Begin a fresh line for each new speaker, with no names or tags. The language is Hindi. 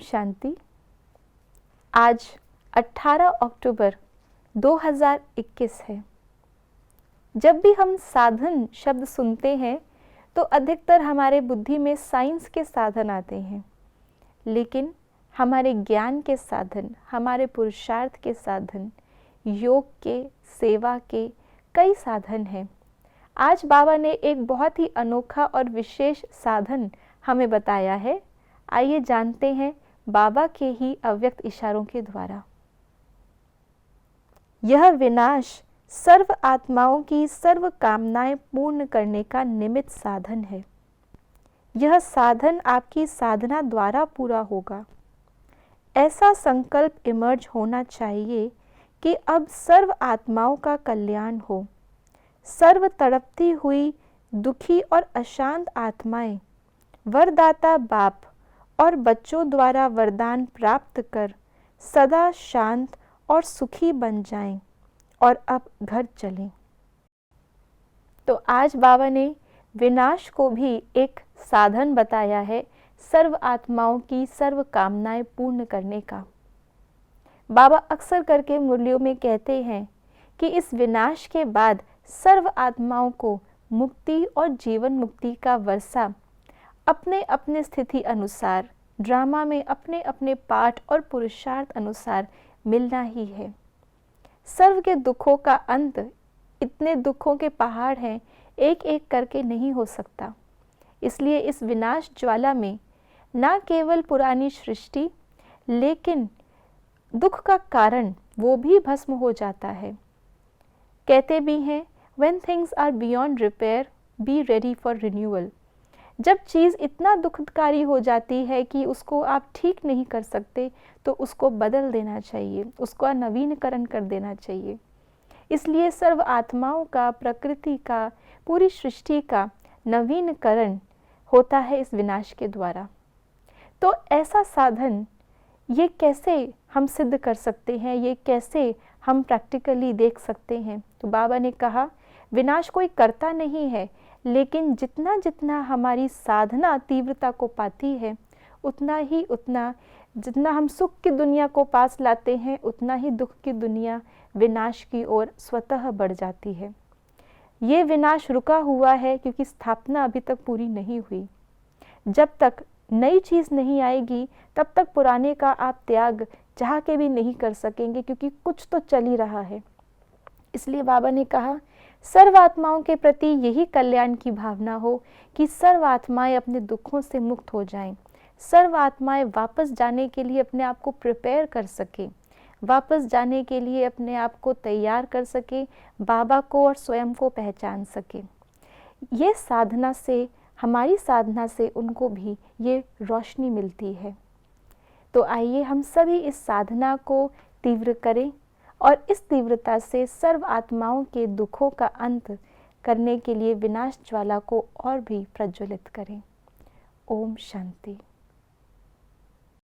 शांति। आज 18 अक्टूबर 2021 है। जब भी हम साधन शब्द सुनते हैं तो अधिकतर हमारे बुद्धि में साइंस के साधन आते हैं, लेकिन हमारे ज्ञान के साधन, हमारे पुरुषार्थ के साधन, योग के, सेवा के कई साधन हैं। आज बाबा ने एक बहुत ही अनोखा और विशेष साधन हमें बताया है। आइए जानते हैं बाबा के ही अव्यक्त इशारों के द्वारा। यह विनाश सर्व आत्माओं की सर्व कामनाएं पूर्ण करने का निमित्त साधन है। यह साधन आपकी साधना द्वारा पूरा होगा। ऐसा संकल्प इमर्ज होना चाहिए कि अब सर्व आत्माओं का कल्याण हो। सर्व तड़पती हुई दुखी और अशांत आत्माएं वरदाता बाप और बच्चों द्वारा वरदान प्राप्त कर सदा शांत और सुखी बन जाएं और अब घर चलें। तो आज बाबा ने विनाश को भी एक साधन बताया है सर्व आत्माओं की सर्व कामनाएं पूर्ण करने का। बाबा अक्सर करके मुरलियों में कहते हैं कि इस विनाश के बाद सर्व आत्माओं को मुक्ति और जीवन मुक्ति का वर्षा अपने अपने स्थिति अनुसार, ड्रामा में अपने अपने पाठ और पुरुषार्थ अनुसार मिलना ही है। सर्व के दुखों का अंत, इतने दुखों के पहाड़ हैं, एक एक करके नहीं हो सकता। इसलिए इस विनाश ज्वाला में न केवल पुरानी सृष्टि, लेकिन दुख का कारण वो भी भस्म हो जाता है। कहते भी हैं, when things are beyond repair, be ready for renewal। जब चीज़ इतना दुखकारी हो जाती है कि उसको आप ठीक नहीं कर सकते, तो उसको बदल देना चाहिए, उसको नवीनीकरण कर देना चाहिए। इसलिए सर्व आत्माओं का, प्रकृति का, पूरी सृष्टि का नवीनीकरण होता है इस विनाश के द्वारा। तो ऐसा साधन ये कैसे हम सिद्ध कर सकते हैं, ये कैसे हम प्रैक्टिकली देख सकते हैं? तो बाबा ने कहा, विनाश कोई करता नहीं है, लेकिन जितना जितना हमारी साधना तीव्रता को पाती है, उतना जितना हम सुख की दुनिया को पास लाते हैं, उतना ही दुख की दुनिया विनाश की ओर स्वतः बढ़ जाती है। ये विनाश रुका हुआ है क्योंकि स्थापना अभी तक पूरी नहीं हुई। जब तक नई चीज़ नहीं आएगी, तब तक पुराने का आप त्याग चाह के भी नहीं कर सकेंगे, क्योंकि कुछ तो चल ही रहा है। इसलिए बाबा ने कहा, सर्व आत्माओं के प्रति यही कल्याण की भावना हो कि सर्व आत्माएं अपने दुखों से मुक्त हो जाएं, सर्व आत्माएं वापस जाने के लिए अपने आप को प्रिपेयर कर सके, वापस जाने के लिए अपने आप को तैयार कर सके, बाबा को और स्वयं को पहचान सके। ये साधना से, हमारी साधना से उनको भी ये रोशनी मिलती है। तो आइए हम सभी इस साधना को तीव्र करें और इस तीव्रता से सर्व आत्माओं के दुखों का अंत करने के लिए विनाश ज्वाला को और भी प्रज्वलित करें। ओम शांति।